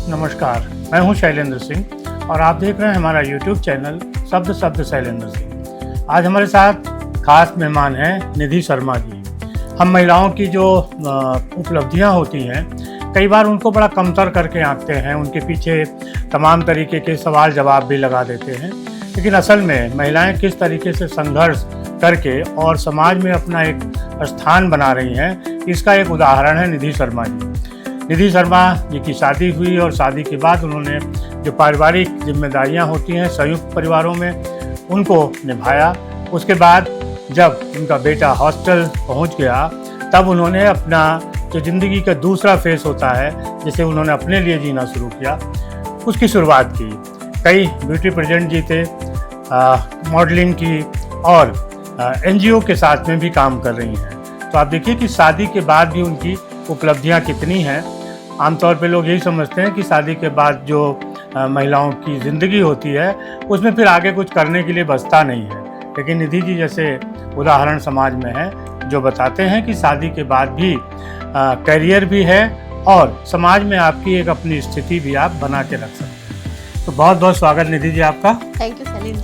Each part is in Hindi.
नमस्कार, मैं हूं शैलेंद्र सिंह और आप देख रहे हैं हमारा YouTube चैनल शब्द शैलेंद्र सिंह। आज हमारे साथ खास मेहमान हैं निधि शर्मा जी। हम महिलाओं की जो उपलब्धियां होती हैं, कई बार उनको बड़ा कमतर करके आंकते हैं, उनके पीछे तमाम तरीके के सवाल जवाब भी लगा देते हैं, लेकिन असल में महिलाएं किस तरीके से संघर्ष करके और समाज में अपना एक स्थान बना रही हैं, इसका एक उदाहरण है निधि शर्मा जी। निधि शर्मा जी की शादी हुई और शादी के बाद उन्होंने जो पारिवारिक जिम्मेदारियां होती हैं संयुक्त परिवारों में, उनको निभाया। उसके बाद जब उनका बेटा हॉस्टल पहुंच गया, तब उन्होंने अपना जो ज़िंदगी का दूसरा फेस होता है, जिसे उन्होंने अपने लिए जीना शुरू किया, उसकी शुरुआत की। कई ब्यूटी पेजेंट जीते, मॉडलिंग की और NGO के साथ में भी काम कर रही हैं। तो आप देखिए कि शादी के बाद भी उनकी उपलब्धियां कितनी हैं। आमतौर पे लोग यही समझते हैं कि शादी के बाद जो महिलाओं की ज़िंदगी होती है, उसमें फिर आगे कुछ करने के लिए बचता नहीं है, लेकिन निधि जी जैसे उदाहरण समाज में है जो बताते हैं कि शादी के बाद भी करियर भी है और समाज में आपकी एक अपनी स्थिति भी आप बना के रख सकते हैं। तो बहुत बहुत स्वागत निधि जी आपका। Thank you Salim.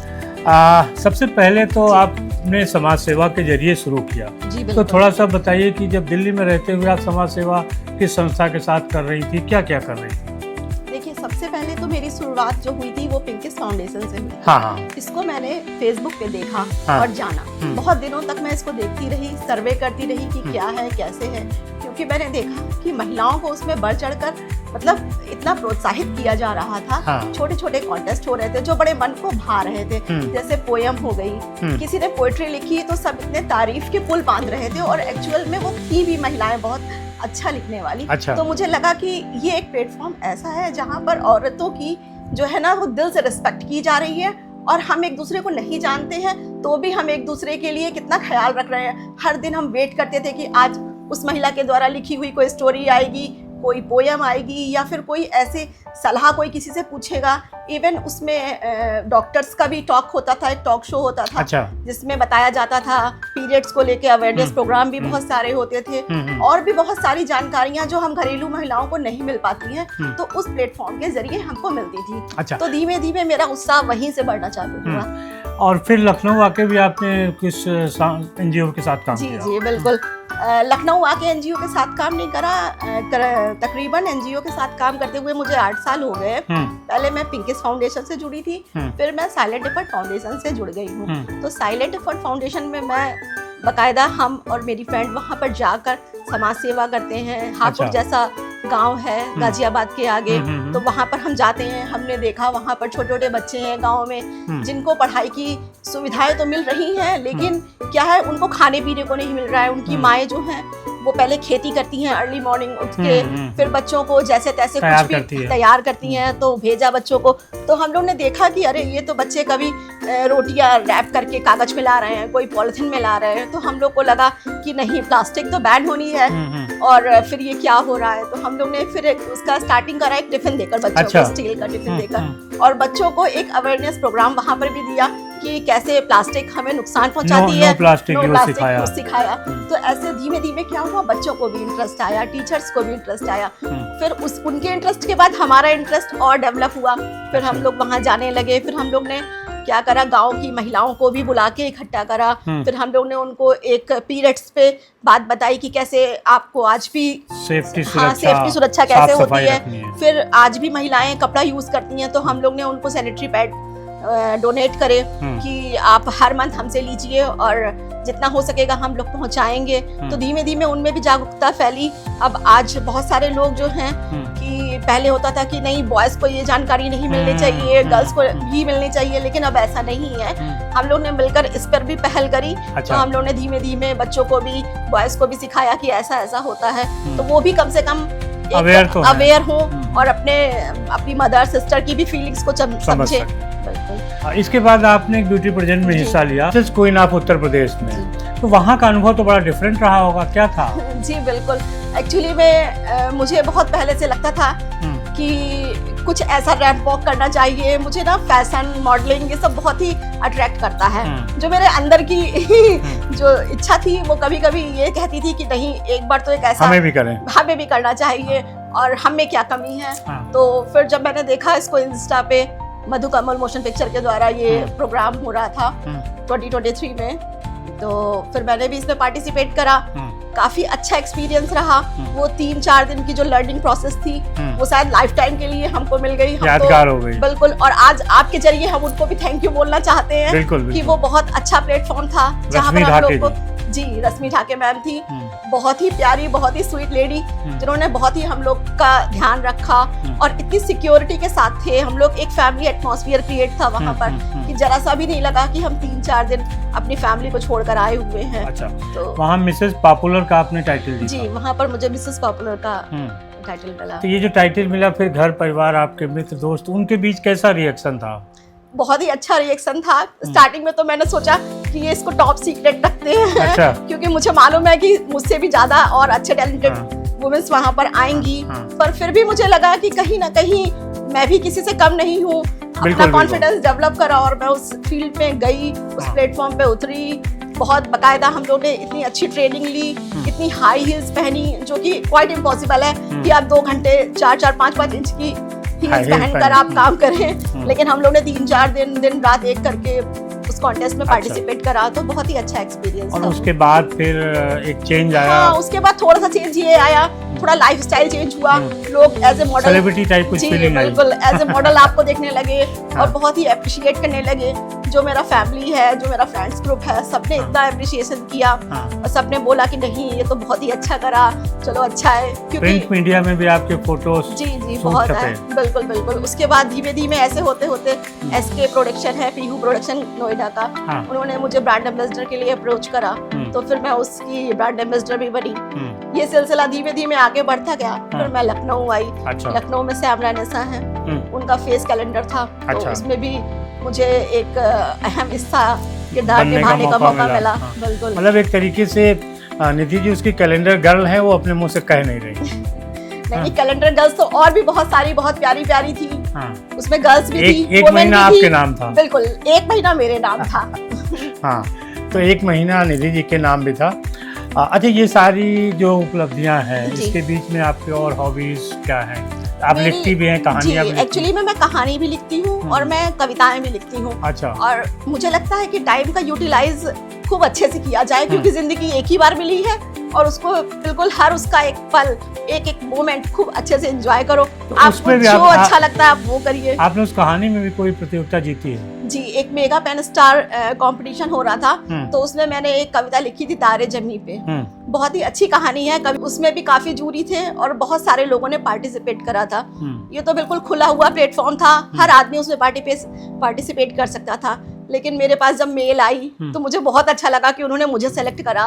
सबसे पहले तो आपने समाज सेवा के जरिए शुरू किया, तो थोड़ा सा बताइए कि जब दिल्ली में रहते हुए आप समाज सेवा किस संस्था के साथ कर रही थी, क्या क्या कर रही थी? देखिए, सबसे पहले तो मेरी शुरुआत जो हुई थी वो पिंकिश फाउंडेशन से हुई। हाँ। इसको मैंने फेसबुक पे देखा और जाना। बहुत दिनों तक मैं इसको देखती रही, सर्वे करती रही कि क्या है, कैसे है, क्योंकि मैंने देखा कि महिलाओं को उसमें बढ़ चढ़कर मतलब इतना प्रोत्साहित किया जा रहा था। छोटे छोटे कॉन्टेस्ट हो रहे थे जो बड़े मन को भा रहे थे। जैसे पोयम हो गई, किसी ने पोएट्री लिखी तो सब इतने तारीफ के पुल बांध रहे थे, और एक्चुअल में वो थी भी महिलाएं बहुत अच्छा लिखने वाली। तो मुझे लगा कि ये एक प्लेटफॉर्म ऐसा है जहाँ पर औरतों की जो है ना वो दिल से रिस्पेक्ट की जा रही है, और हम एक दूसरे को नहीं जानते हैं तो भी हम एक दूसरे के लिए कितना ख्याल रख रहे हैं। हर दिन हम वेट करते थे कि आज उस महिला के द्वारा लिखी हुई कोई स्टोरी आएगी, कोई पोयम आएगी, या फिर कोई ऐसे सलाह कोई किसी से पूछेगा। इवन उसमें डॉक्टर्स का भी टॉक होता था, एक टॉक शो होता था जिसमें बताया जाता था। पीरियड्स को लेके अवेयरनेस प्रोग्राम भी बहुत सारे होते थे, और भी बहुत सारी जानकारियां जो हम घरेलू महिलाओं को नहीं मिल पाती हैं, तो उस प्लेटफॉर्म के जरिए हमको मिलती थी। तो धीमे धीमे मेरा उत्साह वहीं से बढ़ना चालू हुआ। और फिर लखनऊ आके भी आपने कुछ NGO के साथ काम किया? जी बिल्कुल। लखनऊ आके NGO के साथ काम नहीं करा, तकरीबन NGO के साथ काम करते हुए मुझे 8 साल हो गए। पहले मैं पिंकिश फाउंडेशन से जुड़ी थी, फिर मैं साइलेंट एफर्ट फाउंडेशन से जुड़ गई हूँ। तो साइलेंट एफर्ट फाउंडेशन में मैं बकायदा, हम और मेरी फ्रेंड वहाँ पर जाकर समाज सेवा करते हैं। हापुड़ जैसा गांव है गाजियाबाद के आगे, तो वहाँ पर हम जाते हैं। हमने देखा वहाँ पर छोटे छोटे बच्चे हैं गांव में, जिनको पढ़ाई की सुविधाएं तो मिल रही हैं, लेकिन क्या है, उनको खाने पीने को नहीं मिल रहा है। उनकी माएँ जो हैं वो पहले खेती करती हैं, अर्ली मॉर्निंग उठ के फिर बच्चों को जैसे तैसे कुछ भी तैयार करती हैं, तो भेजा बच्चों को। तो हम लोग ने देखा कि अरे ये तो बच्चे कभी रोटियां रैप करके कागज में ला रहे हैं, कोई पॉलिथीन में ला रहे हैं। तो हम लोग को लगा कि नहीं, प्लास्टिक तो बैन होनी है, और फिर ये क्या हो रहा है। तो हम लोग ने फिर उसका स्टार्टिंग करा एक टिफिन देकर बच्चों को, स्टील का टिफिन देकर, और बच्चों को एक अवेयरनेस प्रोग्राम वहाँ पर भी दिया कि कैसे प्लास्टिक हमें नुकसान पहुंचाती है, प्लास्टिक सिखाया। तो ऐसे धीमे धीमे क्या हुआ, बच्चों को भी इंटरेस्ट आया, टीचर्स को भी इंटरेस्ट आया। फिर उनके इंटरेस्ट के बाद हमारा इंटरेस्ट और डेवलप हुआ। फिर हम लोग वहाँ जाने लगे। फिर हम लोग ने क्या करा, गांव की महिलाओं को भी बुला के इकट्ठा करा। फिर हम लोग ने उनको एक पीरियड्स पे बात बताई कि कैसे आपको आज भी सेफ्टी सुरक्षा कैसे होती है। फिर आज भी महिलाएं कपड़ा यूज करती हैं, तो हम लोग ने उनको सैनिटरी पैड डोनेट करे कि आप हर मंथ हमसे लीजिए, और जितना हो सकेगा हम लोग पहुंचाएंगे। तो धीमे धीमे उनमें भी जागरूकता फैली। अब आज बहुत सारे लोग जो हैं कि पहले होता था कि नहीं, बॉयज को ये जानकारी नहीं मिलनी चाहिए, गर्ल्स को भी मिलनी चाहिए, लेकिन अब ऐसा नहीं है। हम लोग ने मिलकर इस पर भी पहल करी। तो हम लोग ने धीमे धीमे बच्चों को भी, बॉयज को भी सिखाया कि ऐसा ऐसा होता है, तो वो भी कम से कम अवेयर हो और अपनी मदर सिस्टर की भी फीलिंग्स को समझे। इसके बाद आपने एक ब्यूटी पेजेंट में हिस्सा लिया, क्वीन ऑफ उत्तर प्रदेश में, तो वहाँ का अनुभव तो बड़ा डिफरेंट रहा होगा, क्या था? जी बिल्कुल। एक्चुअली में मुझे बहुत पहले से लगता था कि कुछ ऐसा रैंप वॉक करना चाहिए। मुझे ना फैशन, मॉडलिंग, ये सब बहुत ही अट्रैक्ट करता है। जो मेरे अंदर की जो इच्छा थी वो कभी कभी ये कहती थी कि नहीं, एक बार तो एक ऐसा हमें भी करना चाहिए। और हम में क्या कमी है। तो फिर जब मैंने देखा इसको इंस्टा पे मधु कमल मोशन पिक्चर के द्वारा ये प्रोग्राम हो रहा था 2023 में, तो फिर मैंने भी इसमें पार्टिसिपेट करा। काफी अच्छा एक्सपीरियंस रहा। वो 3-4 दिन की जो लर्निंग प्रोसेस थी वो शायद लाइफ टाइम के लिए हमको मिल गई, यादगार हो गई। बिल्कुल। और आज आपके जरिए हम उनको भी थैंक यू बोलना चाहते हैं। बिल्कुल, कि वो बहुत अच्छा प्लेटफॉर्म था जहाँ पर हम लोग को, जी रश्मि ढाके मैम थी, बहुत ही प्यारी, बहुत ही स्वीट लेडी, जिन्होंने बहुत ही हम लोग का ध्यान रखा और इतनी सिक्योरिटी के साथ थे हम लोग। एक फैमिली एटमॉस्फेयर क्रिएट था वहाँ पर कि जरा सा भी नहीं लगा कि हम 3-4 दिन अपनी फैमिली को छोड़कर आए हुए हैं। अच्छा, तो वहाँ मिसेस पॉपुलर का आपने टाइटल दिया? जी, वहाँ पर मुझे मिसेस पॉपुलर का टाइटल मिला। तो ये जो टाइटल मिला, फिर घर परिवार, आपके मित्र दोस्त, उनके बीच कैसा रिएक्शन था? बहुत ही अच्छा रिएक्शन था। स्टार्टिंग में तो मैंने सोचा कि ये इसको टॉप सीक्रेट रखते हैं। अच्छा। क्योंकि मुझे मालूम है कि मुझसे भी ज्यादा और अच्छे टैलेंटेड वुमेन्स वहाँ पर आएंगी, पर फिर भी मुझे लगा कि कहीं ना कहीं मैं भी किसी से कम नहीं हूँ। अपना कॉन्फिडेंस डेवलप करा और मैं उस फील्ड में गई, उस प्लेटफॉर्म पे उतरी। बहुत बकायदा हम लोगों ने इतनी अच्छी ट्रेनिंग ली, इतनी हाई हील्स पहनी, जो कि क्वाइट इम्पॉसिबल है कि आप 2 घंटे 4-4, 5-5 इंच की हील्स पहनकर आप काम करें। लेकिन हम लोग ने 3-4 दिन रात एक करके उस कॉन्टेस्ट में पार्टिसिपेट करा, तो बहुत ही अच्छा एक्सपीरियंस था। और उसके बाद फिर एक चेंज आया? हाँ, उसके बाद थोड़ा सा चेंज ये आया, थोड़ा लाइफस्टाइल चेंज हुआ। लोग as a model, celebrity type कुछ फीलिंग आई? बिल्कुल, एज ए मॉडल आपको देखने लगे और बहुत ही अप्रिशिएट करने लगे। जो मेरा फैमिली है, जो मेरा फ्रेंड्स ग्रुप है, सबने इतना अप्रिशिएशन किया और सबने बोला कि नहीं ये तो बहुत ही अच्छा करा, चलो अच्छा है। क्योंकि प्रिंट मीडिया में भी आपके फोटोज जी बहुत है। बिल्कुल बिल्कुल। उसके बाद धीमे धीमे ऐसे होते होते एसके प्रोडक्शन है, पीहू प्रोडक्शन नोएडा का, उन्होंने मुझे ब्रांड एम्बेसडर के लिए अप्रोच करा, तो फिर मैं उसकी ब्रांड एम्बेसडर भी बनी। ये सिलसिला धीमे धीमे आगे बढ़ता गया। फिर मैं लखनऊ आई। लखनऊ में सैम रायनेसा है, उनका फेस कैलेंडर था, तो उसमें भी मुझे एक अहम हिस्सा किरदार निभाने का मौका मिला। बिल्कुल, मतलब एक तरीके से निधि जी उसकी कैलेंडर गर्ल है, वो अपने मुंह से कह नहीं रही। नहीं, कैलेंडर गर्ल्स तो और भी बहुत सारी बहुत प्यारी प्यारी थी। उसमें गर्ल्स भी थी, एक महीना आपके नाम था? बिल्कुल, 1 महीना मेरे नाम था। हाँ, तो 1 महीना निधि जी के नाम भी था। अच्छा, ये सारी जो उपलब्धियां हैं, इसके बीच में आपकी और हॉबीज क्या हैं? आप लिखती भी हैं, कहानियां भी? एक्चुअली मैं कहानी भी लिखती हूँ और मैं कविताएं भी लिखती हूँ। अच्छा। और मुझे लगता है कि टाइम का यूटिलाइज खूब अच्छे से किया जाए, क्योंकि जिंदगी एक ही बार मिली है और उसको बिल्कुल हर उसका एक पल, एक मोमेंट खूब अच्छे से एंजॉय करो। आपको जो अच्छा लगता है आप वो करिए। आपने उस कहानी में भी कोई प्रतियोगिता जीती है? जी, एक मेगा पेन स्टार कंपटीशन हो रहा था, तो उसमें मैंने एक कविता लिखी थी तारे जमी पे। बहुत ही अच्छी कहानी है। उसमें भी काफी जूरी थे और बहुत सारे लोगों ने पार्टिसिपेट करा था। ये तो बिल्कुल खुला हुआ प्लेटफॉर्म था, हर आदमी उसमें पार्टिसिपेट कर सकता था। लेकिन मेरे पास जब मेल आई तो मुझे बहुत अच्छा लगा कि उन्होंने मुझे सेलेक्ट करा।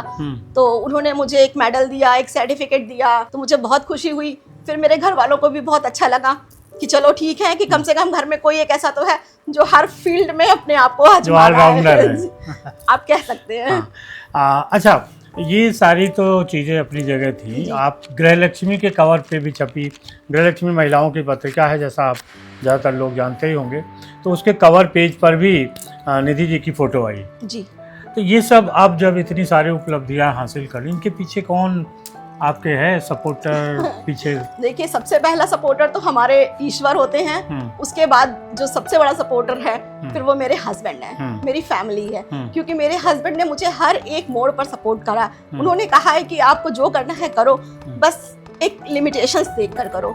तो उन्होंने मुझे एक मेडल दिया, एक सर्टिफिकेट दिया, तो मुझे बहुत खुशी हुई। फिर मेरे घर वालों को भी बहुत अच्छा लगा कि चलो ठीक है कि कम से कम घर में कोई एक ऐसा तो है जो हर फील्ड में अपने आप को आजमा रहा है। आप कह सकते हैं। अच्छा, ये सारी तो चीज़ें अपनी जगह थी। आप गृहलक्ष्मी के कवर पे भी छपी, गृहलक्ष्मी महिलाओं की पत्रिका है, जैसा आप ज़्यादातर लोग जानते ही होंगे, तो उसके कवर पेज पर भी निधि जी की फ़ोटो आई। जी। तो ये सब आप जब इतनी सारी उपलब्धियां हासिल करी, इनके पीछे कौन आपके है सपोर्टर पीछे? देखिए, सबसे पहला सपोर्टर तो हमारे ईश्वर होते हैं। उसके बाद जो सबसे बड़ा सपोर्टर है फिर वो मेरे हस्बैंड है, मेरी फैमिली है। क्योंकि मेरे हस्बैंड ने मुझे हर एक मोड़ पर सपोर्ट करा। उन्होंने कहा है कि आपको जो करना है करो, बस एक लिमिटेशंस देखकर करो।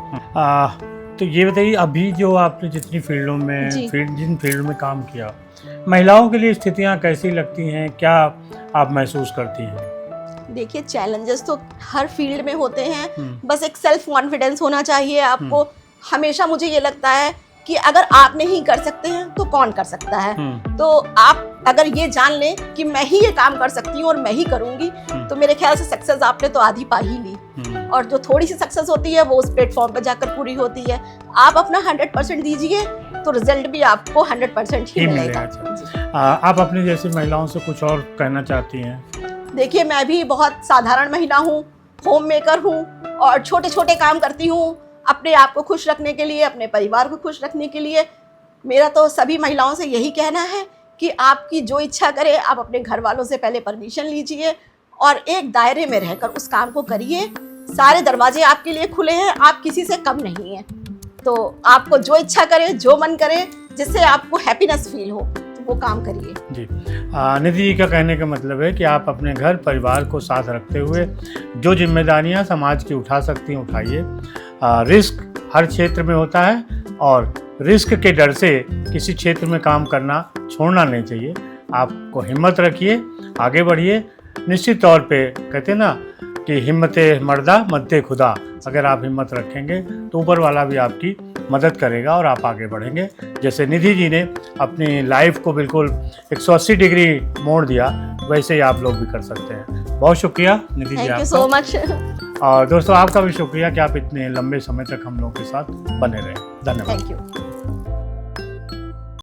तो ये बताइए, अभी जो आपने जितनी फील्डों में जिन फील्ड में काम किया, महिलाओं के लिए स्थितियाँ कैसी लगती हैं, क्या आप महसूस करती हैं? देखिए, चैलेंजेस तो हर फील्ड में होते हैं, बस एक सेल्फ कॉन्फिडेंस होना चाहिए आपको। हमेशा मुझे ये लगता है कि अगर आप नहीं कर सकते हैं तो कौन कर सकता है। तो आप अगर ये जान लें कि मैं ही ये काम कर सकती हूँ और मैं ही करूँगी, तो मेरे ख्याल से सक्सेस आपने तो आधी पा ही ली। और जो थोड़ी सी सक्सेस होती है वो उस प्लेटफॉर्म पर जाकर पूरी होती है। आप अपना 100% दीजिए तो रिजल्ट भी आपको 100% ही मिलेगा। आप अपनी जैसी महिलाओं से कुछ और कहना चाहती हैं? देखिए, मैं भी बहुत साधारण महिला हूँ, होम मेकर हूँ और छोटे छोटे काम करती हूँ अपने आप को खुश रखने के लिए, अपने परिवार को खुश रखने के लिए। मेरा तो सभी महिलाओं से यही कहना है कि आपकी जो इच्छा करे, आप अपने घर वालों से पहले परमिशन लीजिए और एक दायरे में रहकर उस काम को करिए। सारे दरवाजे आपके लिए खुले हैं, आप किसी से कम नहीं हैं। तो आपको जो इच्छा करे, जो मन करे, जिससे आपको हैप्पीनेस फील हो, तो वो काम करिए। जी, निधि जी का कहने का मतलब है कि आप अपने घर परिवार को साथ रखते हुए जो जिम्मेदारियां समाज की उठा सकती हैं उठाइए। रिस्क हर क्षेत्र में होता है और रिस्क के डर से किसी क्षेत्र में काम करना छोड़ना नहीं चाहिए। आपको हिम्मत रखिए, आगे बढ़िए। निश्चित तौर पे कहते हैं ना कि हिम्मते मर्दा मद्दे खुदा, अगर आप हिम्मत रखेंगे तो ऊपर वाला भी आपकी मदद करेगा और आप आगे बढ़ेंगे। जैसे निधि जी ने अपनी लाइफ को बिल्कुल 180 डिग्री मोड़ दिया, वैसे ही आप लोग भी कर सकते हैं। बहुत शुक्रिया निधि जी, थैंक यू आपका। So much. और दोस्तों आपका भी शुक्रिया कि आप इतने लंबे समय तक हम लोगों के साथ बने रहे। धन्यवाद। Thank you.